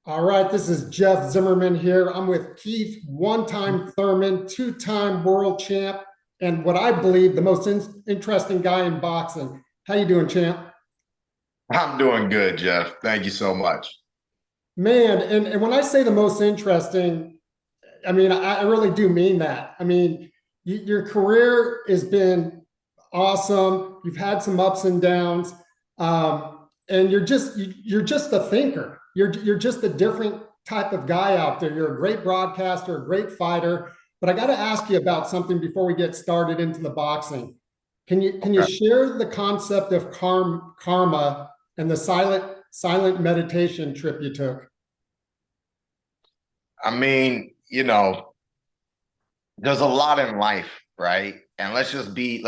All right, this is Jeff Zimmerman here. I'm with Keith, one-time Thurman, two-time world champ, and what I believe the most interesting guy in boxing. How you doing, champ? I'm doing good, Jeff. Thank you so much. Man, and when I say the most interesting, I mean I really do mean that. I mean, your career has been awesome. You've had some ups and downs, and you're just a thinker. You're just a different type of guy out there. You're a great broadcaster, a great fighter. But I got to ask you about something before we get started into the boxing. Can you Okay. share the concept of karma and the silent meditation trip you took? I mean, there's a lot in life, right? And let's just be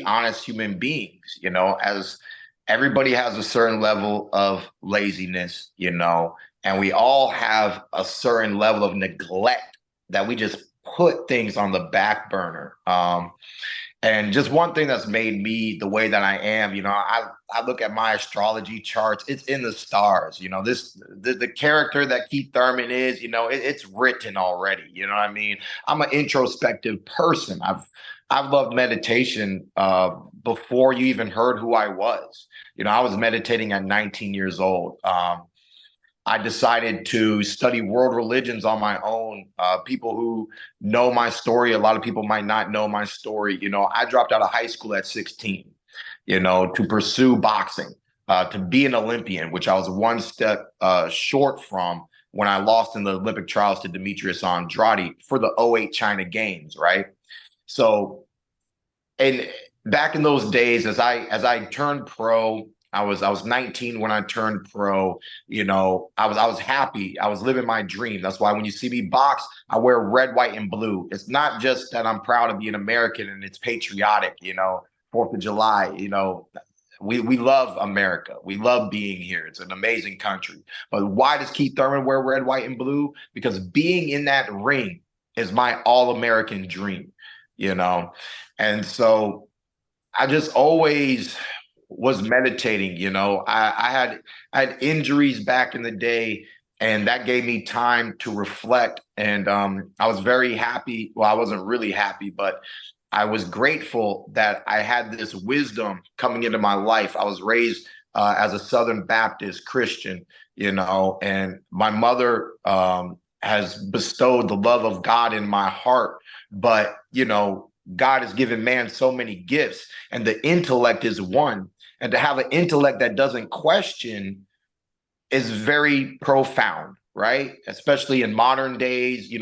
honest human beings, as everybody has a certain level of laziness, and we all have a certain level of neglect that we just put things on the back burner. And just one thing that's made me the way that I am, I look at my astrology charts, it's in the stars. The character that Keith Thurman is, it's written already. You know what I mean? I'm an introspective person. I've loved meditation before you even heard who I was. I was meditating at 19 years old. I decided to study world religions on my own. People who know my story, a lot of people might not know my story. I dropped out of high school at 16, to pursue boxing, to be an Olympian, which I was one step short from when I lost in the Olympic trials to Demetrius Andrade for the '08 China Games, right? So, and back in those days, as I turned pro, I was 19 when I turned pro. I was happy. I was living my dream. That's why when you see me box, I wear red, white, and blue. It's not just that I'm proud to be an American and it's patriotic. 4th of July. We love America. We love being here. It's an amazing country. But why does Keith Thurman wear red, white, and blue? Because being in that ring is my all-American dream. You know, and so I just always was meditating. I had injuries back in the day, and that gave me time to reflect. And I was very happy. Well, I wasn't really happy, but I was grateful that I had this wisdom coming into my life. I was raised as a Southern Baptist Christian, and my mother has bestowed the love of God in my heart. But, God has given man so many gifts, and the intellect is one. And to have an intellect that doesn't question is very profound, right? Especially in modern days,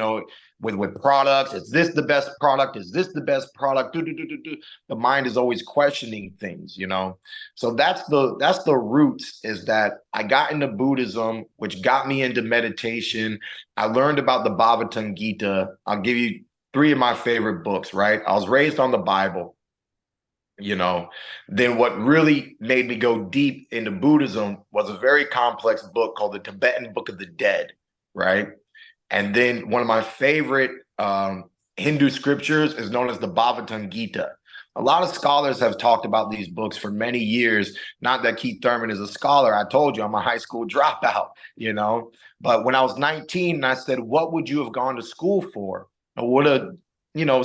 with products. Is this the best product? Is this the best product? The mind is always questioning things. So that's the roots, is that I got into Buddhism, which got me into meditation. I learned about the Bhagavad Gita. I'll give you three of my favorite books, right? I was raised on the Bible. Then what really made me go deep into Buddhism was a very complex book called the Tibetan Book of the Dead, right? And then one of my favorite Hindu scriptures is known as the Bhagavad Gita. A lot of scholars have talked about these books for many years. Not that Keith Thurman is a scholar. I told you I'm a high school dropout. But when I was 19, I said, what would you have gone to school for? I would have,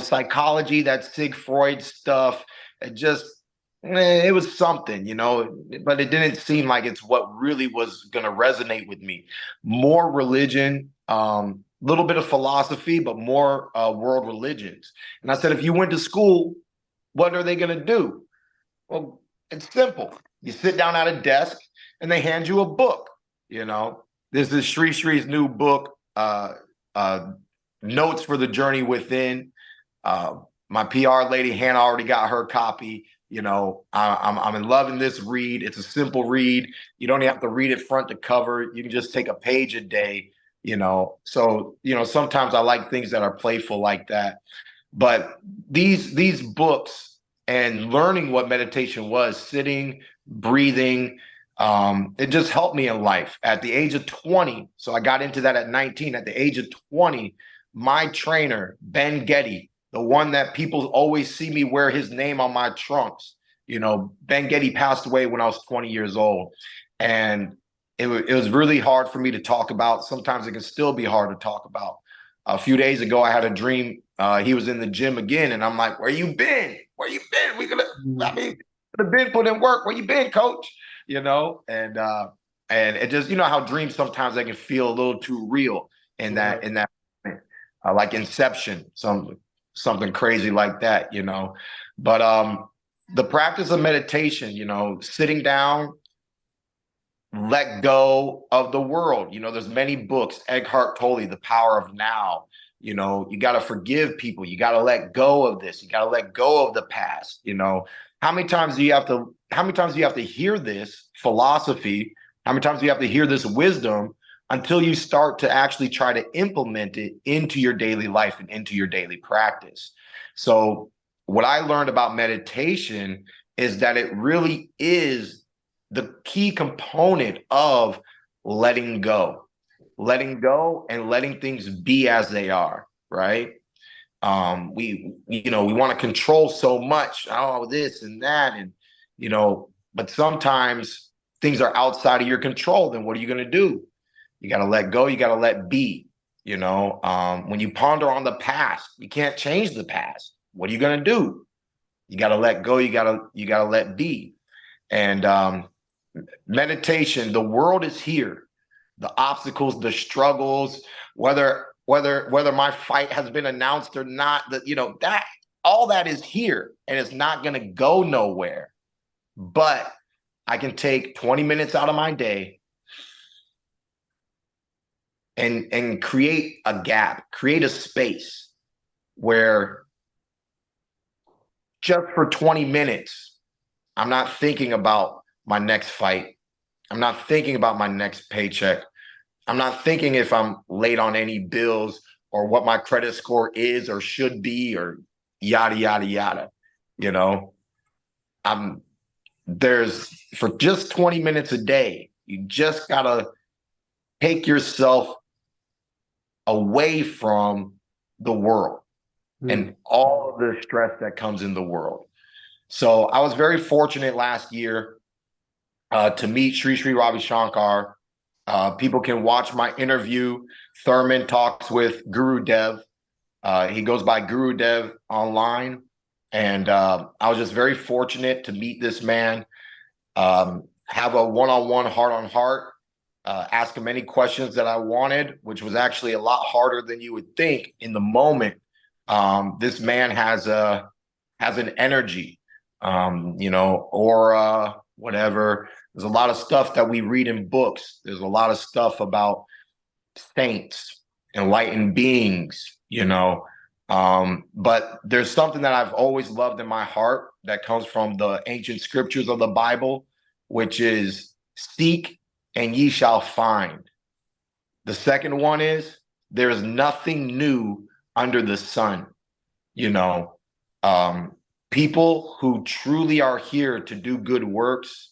psychology, that Sig Freud stuff. It was something, but it didn't seem like it's what really was going to resonate with me. More religion, little bit of philosophy, but more world religions. And I said, if you went to school, what are they going to do? Well, it's simple. You sit down at a desk and they hand you a book. This is Sri Sri's new book, Notes for the Journey Within. My PR lady Hannah already got her copy. I'm in love in this read. It's a simple read. You don't have to read it front to cover. You can just take a page a day. So sometimes I like things that are playful like that. But these books and learning what meditation was, sitting, breathing, it just helped me in life. At the age of 20, so I got into that at 19. At the age of 20, my trainer, Ben Getty, the one that people always see me wear his name on my trunks. Ben Getty passed away when I was 20 years old. And it was really hard for me to talk about. Sometimes it can still be hard to talk about. A few days ago, I had a dream. He was in the gym again, and I'm like, "Where you been? Where you been? I mean, could have been put in work. Where you been, coach? You know?" And it just, you know how dreams sometimes they can feel a little too real Right. in that moment. Like Inception, something crazy like that, you know. But the practice of meditation, you know, sitting down, let go of the world. You know, there's many books, Eckhart Tolle, The Power of Now. You know, you got to forgive people. You got to let go of this. You got to let go of the past. You know, how many times do you have to hear this philosophy? How many times do you have to hear this wisdom until you start to actually try to implement it into your daily life and into your daily practice? So what I learned about meditation is that it really is the key component of letting go and letting things be as they are, right? We want to control so much, oh, this and that, and but sometimes things are outside of your control. Then what are you going to do? You got to let go. You got to let be. When you ponder on the past, you can't change the past. What are you going to do? You got to let go. You got to let be. And meditation, the world is here. The obstacles, the struggles, whether my fight has been announced or not, that all that is here, and it's not going to go nowhere. But I can take 20 minutes out of my day and create a gap, create a space where just for 20 minutes, I'm not thinking about my next fight. I'm not thinking about my next paycheck. I'm not thinking if I'm late on any bills or what my credit score is or should be or yada, yada, yada. You know, I'm there's for just 20 minutes a day, you just got to take yourself away from the world and all of the stress that comes in the world. So I was very fortunate last year to meet Sri Ravi Shankar. People can watch my interview. Thurman talks with Guru Dev. He goes by Guru Dev online. And I was just very fortunate to meet this man, have a one-on-one, heart-on-heart, ask him any questions that I wanted, which was actually a lot harder than you would think in the moment. This man has an energy, aura, whatever. There's a lot of stuff that we read in books. There's a lot of stuff about saints, enlightened beings, but there's something that I've always loved in my heart that comes from the ancient scriptures of the Bible, which is seek and ye shall find. The second one is there is nothing new under the sun. People who truly are here to do good works,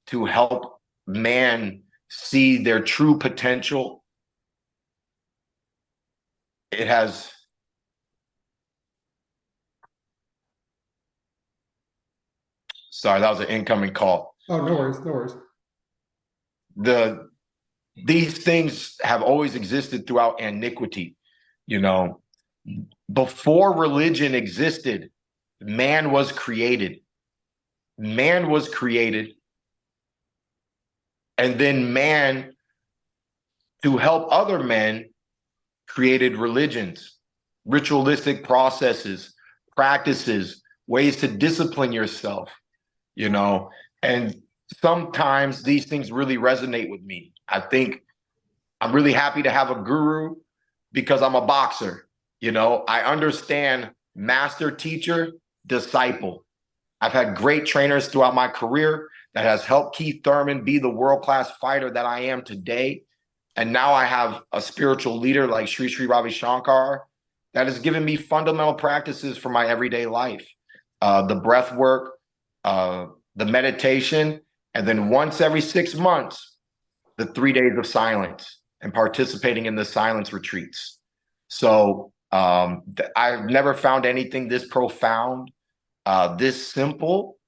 to help man see their true potential. It has Sorry, that was an incoming call. Oh, no worries, no worries. These things have always existed throughout antiquity. Before religion existed, man was created. Man was created, and then man, to help other men, created religions, ritualistic processes, practices, ways to discipline yourself, and sometimes these things really resonate with me. I think I'm really happy to have a guru because I'm a boxer. I understand master, teacher, disciple. I've had great trainers throughout my career that has helped Keith Thurman be the world-class fighter that I am today. And now I have a spiritual leader like Sri Ravi Shankar that has given me fundamental practices for my everyday life. The breath work, the meditation, and then once every 6 months, the 3 days of silence and participating in the silence retreats. So I've never found anything this profound, this simple.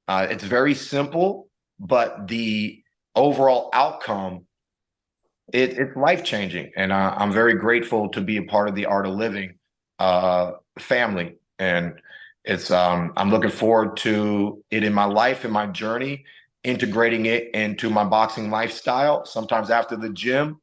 It's very simple, but the overall outcome it's life changing, and I'm very grateful to be a part of the Art of Living family. And it's I'm looking forward to it in my life, in my journey, integrating it into my boxing lifestyle. Sometimes after the gym,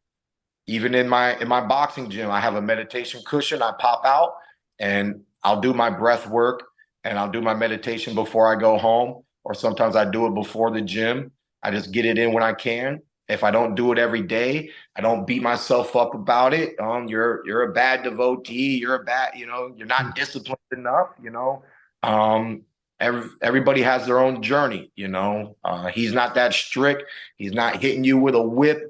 even in my boxing gym, I have a meditation cushion. I pop out and I'll do my breath work and I'll do my meditation before I go home. Or sometimes I do it before the gym. I just get it in when I can. If I don't do it every day, I don't beat myself up about it. You're a bad devotee. You're a bad, you're not disciplined enough. Um, everybody has their own journey. He's not that strict. He's not hitting you with a whip.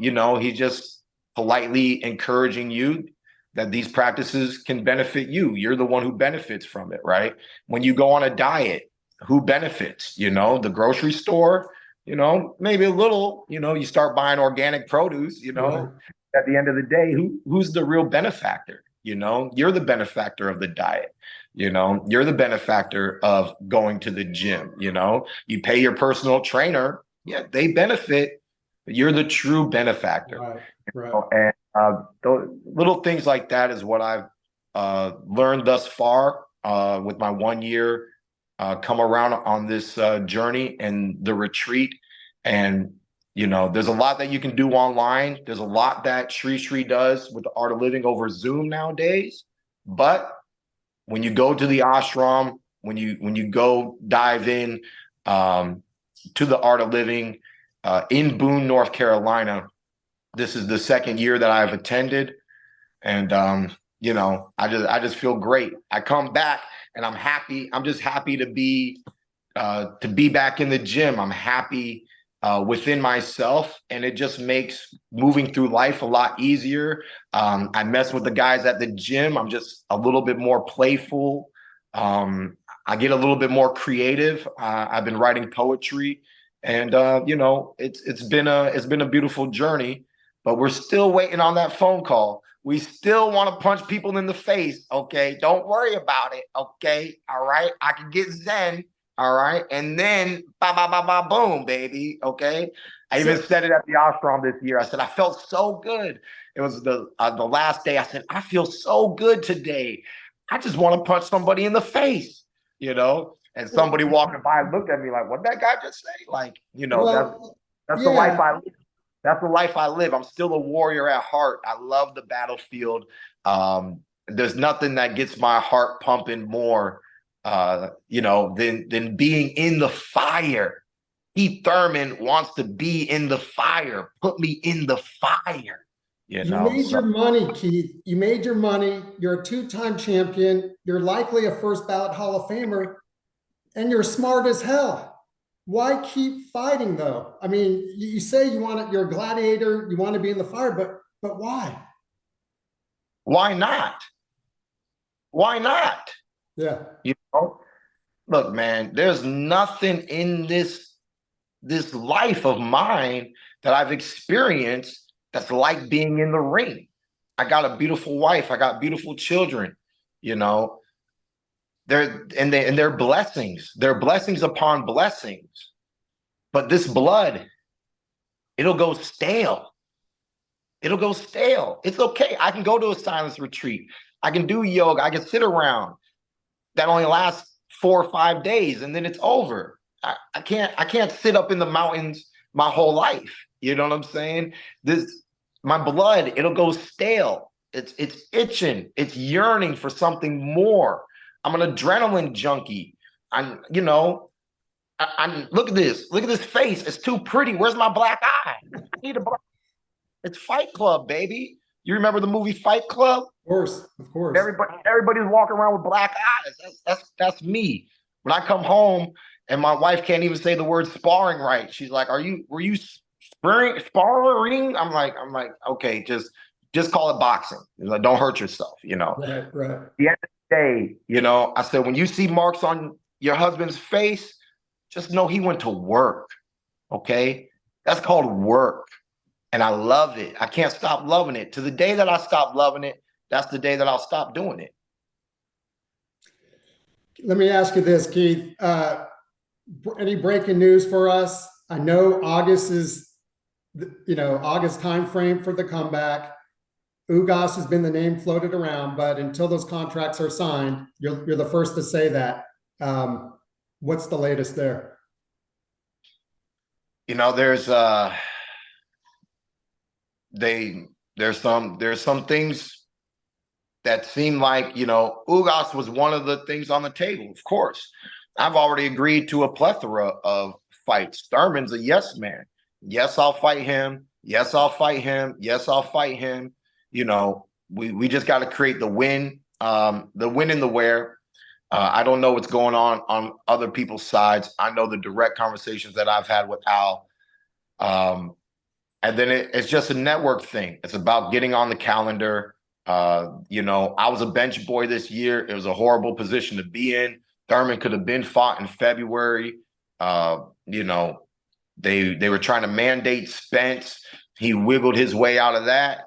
He's just politely encouraging you that these practices can benefit you. You're the one who benefits from it, right? When you go on a diet, who benefits? The grocery store, maybe a little, you start buying organic produce, Right. at the end of the day, who's the real benefactor? You're the benefactor of the diet. You're the benefactor of going to the gym. You pay your personal trainer. Yeah, they benefit. You're the true benefactor. Right. Right. And little things like that is what I've learned thus far with my 1 year come around on this journey and the retreat. And, there's a lot that you can do online. There's a lot that Sri does with the Art of Living over Zoom nowadays. But when you go to the ashram, when you go dive in to the Art of Living in Boone, North Carolina, this is the second year that I've attended, and I just feel great. I come back and I'm happy. I'm just happy to be back in the gym. I'm happy within myself, and it just makes moving through life a lot easier. I mess with the guys at the gym. I'm just a little bit more playful. I get a little bit more creative. I've been writing poetry, and it's been a beautiful journey. But we're still waiting on that phone call. We still want to punch people in the face. Okay, don't worry about it. Okay, all right. I can get Zen. All right, and then ba ba ba ba boom, baby. Okay, I even said it at the ashram this year. I said I felt so good. It was the last day. I said I feel so good today. I just want to punch somebody in the face, And somebody walking by looked at me like, "What did that guy just say?" Like, Well, that's the life yeah. I live. That's the life I live. I'm still a warrior at heart. I love the battlefield. There's nothing that gets my heart pumping more, than being in the fire. Keith Thurman wants to be in the fire. Put me in the fire. You made So your money, Keith. You made your money. You're a two-time champion. You're likely a first ballot Hall of Famer, and you're smart as hell. Why keep fighting though? I mean, you say you want to, you're a gladiator, you want to be in the fire, but why? why not? Why not? Yeah. You know, look, man, there's nothing in this life of mine that I've experienced that's like being in the ring. I got a beautiful wife. I got beautiful children. You know, they're blessings. They're blessings upon blessings. But this blood, it'll go stale. It'll go stale. It's okay. I can go to a silence retreat. I can do yoga. I can sit around. That only lasts 4 or 5 days, and then it's over. I can't sit up in the mountains my whole life. You know what I'm saying? My blood, it'll go stale. It's itching. It's yearning for something more. I'm an adrenaline junkie. I'm look at this. Look at this face. It's too pretty. Where's my black eye? I need a black. It's Fight Club, baby. You remember the movie Fight Club? Of course, of course. Everybody's walking around with black eyes. That's me. When I come home and my wife can't even say the word sparring right, she's like, were you sparring? I'm like, okay, just call it boxing. Like, don't hurt yourself, Right, right. At the end of the day, I said, when you see marks on your husband's face, just know he went to work. Okay? That's called work. And I love it. I can't stop loving it. To the day that I stop loving it, that's the day that I'll stop doing it. Let me ask you this, Keith. Any breaking news for us? I know August is August timeframe for the comeback. Ugas has been the name floated around, but until those contracts are signed, you're the first to say that. What's the latest there? There's there's some things that seem like, Ugas was one of the things on the table. Of course, I've already agreed to a plethora of fights. Thurman's a yes man. Yes, I'll fight him. Yes, I'll fight him. Yes, I'll fight him. We just got to create the win and the where. I don't know what's going on other people's sides. I know the direct conversations that I've had with Al. And then it's just a network thing. It's about getting on the calendar. I was a bench boy this year. It was a horrible position to be in. Thurman could have been fought in February. They were trying to mandate Spence. He wiggled his way out of that.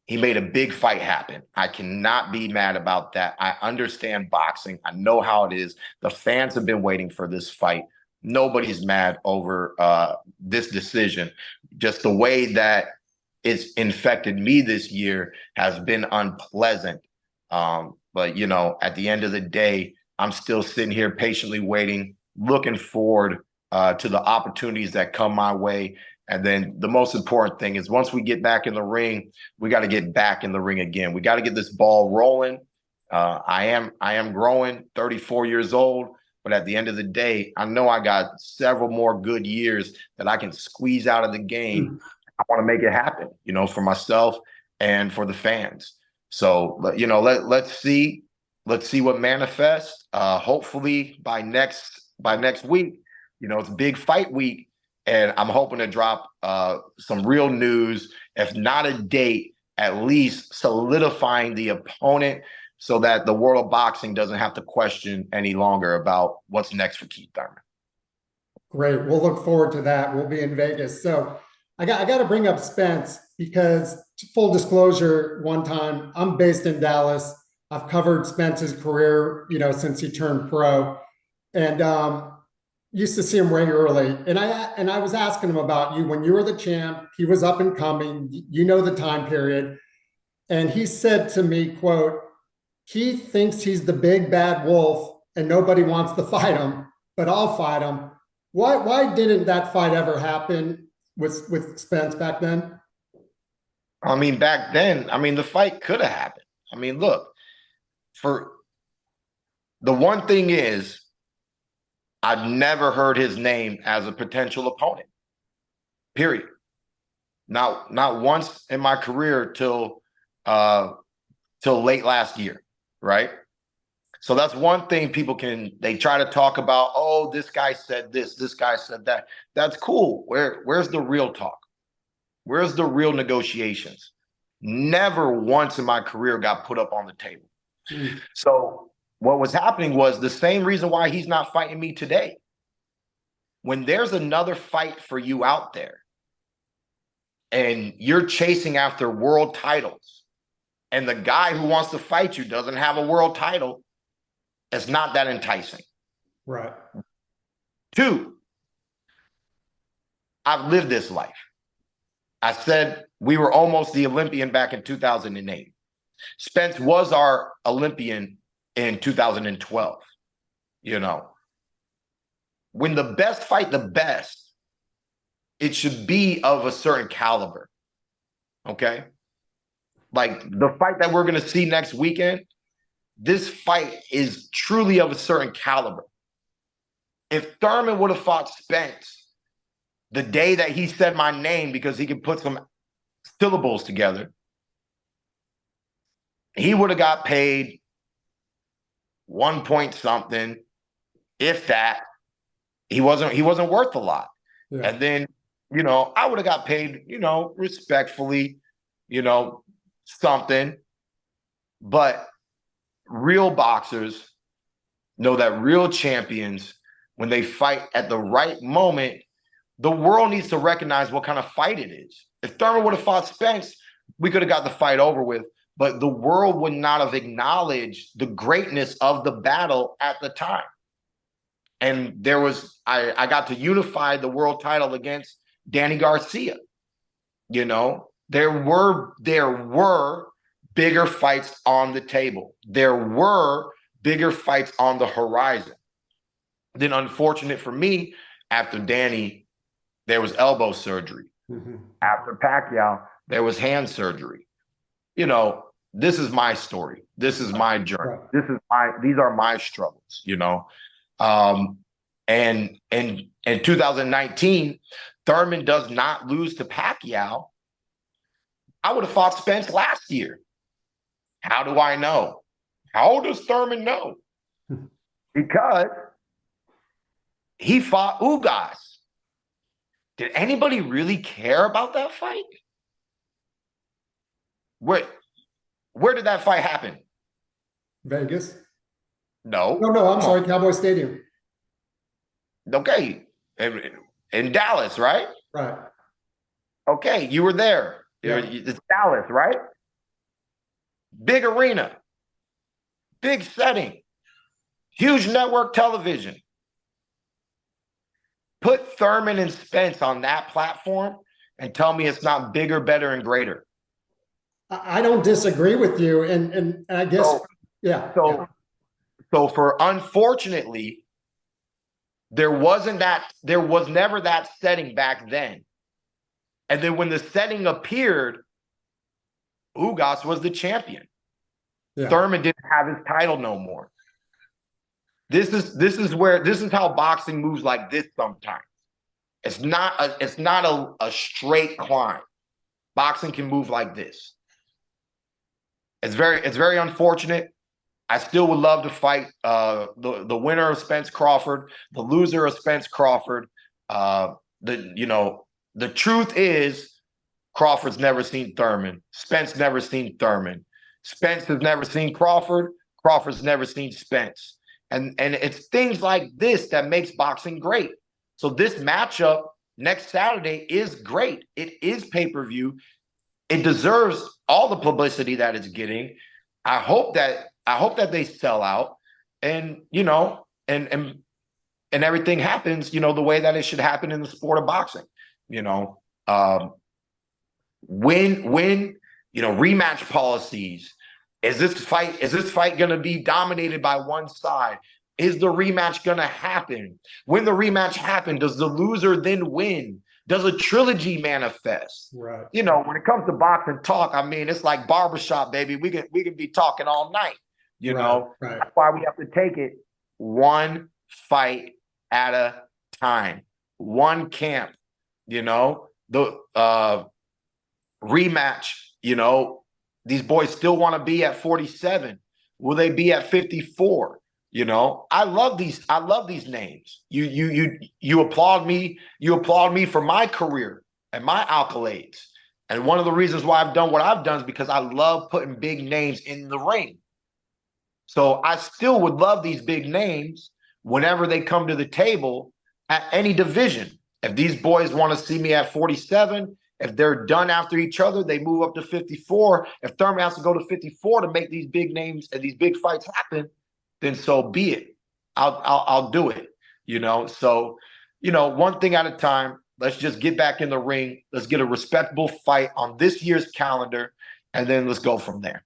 He made a big fight happen. I cannot be mad about that. I understand boxing. I know how it is. The fans have been waiting for this fight. Nobody's mad over this decision. Just the way that it's infected me this year has been unpleasant. But, at the end of the day, I'm still sitting here patiently waiting, looking forward to the opportunities that come my way. And then the most important thing is once we get back in the ring, we got to get back in the ring again. We got to get this ball rolling. I am growing, 34 years old. But at the end of the day, I know I got several more good years that I can squeeze out of the game. I want to make it happen, for myself and for the fans. So, let's see what manifests. Hopefully by next week, it's big fight week. And I'm hoping to drop some real news, if not a date, at least solidifying the opponent so that the world of boxing doesn't have to question any longer about what's next for Keith Thurman. Great. We'll look forward to that. We'll be in Vegas. So I got to bring up Spence because, full disclosure, one time I'm based in Dallas. I've covered Spence's career, since he turned pro, and used to see him way early. And I was asking him about you when you were the champ. He was up and coming. The time period, and he said to me, "quote Keith thinks he's the big bad wolf, and nobody wants to fight him, but I'll fight him." Why didn't that fight ever happen with Spence back then? Back then, the fight could have happened. Look, for the one thing is, I've never heard his name as a potential opponent. Period. Not once in my career till late last year, right? So that's one thing they try to talk about. Oh, this guy said this guy said that. That's cool. Where's the real talk? Where's the real negotiations? Never once in my career got put up on the table. So what was happening was the same reason why he's not fighting me today. When there's another fight for you out there and you're chasing after world titles and the guy who wants to fight you doesn't have a world title, it's not that enticing. Right. 2, I've lived this life. I said we were almost the Olympian back in 2008. Spence was our Olympian in 2012. When the best fight the best, it should be of a certain caliber. Okay? Like the fight that we're going to see next weekend, this fight is truly of a certain caliber. If Thurman would have fought Spence the day that he said my name because he could put some syllables together, he would have got paid 1 point something, if that. He wasn't worth a lot. Yeah. And then, I would have got paid, respectfully, something. But real boxers know that real champions, when they fight at the right moment, the world needs to recognize what kind of fight it is. If Thurman would have fought Spence, we could have got the fight over with, but the world would not have acknowledged the greatness of the battle at the time. And I got to unify the world title against Danny Garcia. You know, there were bigger fights on the table. There were bigger fights on the horizon. Then, unfortunate for me, after Danny, there was elbow surgery. Mm-hmm. After Pacquiao, there was hand surgery. You know, this is my story. This is my journey. These are my struggles, you know. And in 2019, Thurman does not lose to Pacquiao. I would have fought Spence last year. How do I know? How does Thurman know? Because he fought Ugas. Did anybody really care about that fight? Where did that fight happen? Vegas? No. No, I'm sorry, Cowboy Stadium. Okay. In Dallas, right? Right. Okay, you were there. Yeah. It's Dallas, right? Big arena, big setting, huge network television. Put Thurman and Spence on that platform and tell me it's not bigger, better, and greater. I don't disagree with you. And I guess, So for unfortunately, there was never that setting back then. And then when the setting appeared, Ugas was the champion. Yeah. Thurman didn't have his title no more. This is how boxing moves like this sometimes. It's not a straight climb. Boxing can move like this. It's very unfortunate. I still would love to fight the winner of Spence Crawford, the loser of Spence Crawford. The truth is, Crawford's never seen Thurman. Spence never seen Thurman. Spence has never seen Crawford. Crawford's never seen Spence. And it's things like this that makes boxing great. So this matchup next Saturday is great. It is pay-per-view. It deserves all the publicity that it's getting. I hope that they sell out, and and everything happens, the way that it should happen in the sport of boxing. When rematch policies. Is this fight going to be dominated by one side? Is the rematch going to happen? When the rematch happens, does the loser then win? Does a trilogy manifest? Right. When it comes to boxing talk, I mean, it's like barbershop, baby. We can be talking all night. Right. That's why we have to take it one fight at a time, one camp. The rematch. These boys still want to be at 47. Will they be at 54? I love these names. You applaud me. You applaud me for my career and my accolades. And one of the reasons why I've done what I've done is because I love putting big names in the ring. So I still would love these big names whenever they come to the table at any division. If these boys want to see me at 47, if they're done after each other, they move up to 54. If Thurman has to go to 54 to make these big names and these big fights happen, then so be it. I'll do it. So one thing at a time. Let's just get back in the ring. Let's get a respectable fight on this year's calendar, and then let's go from there.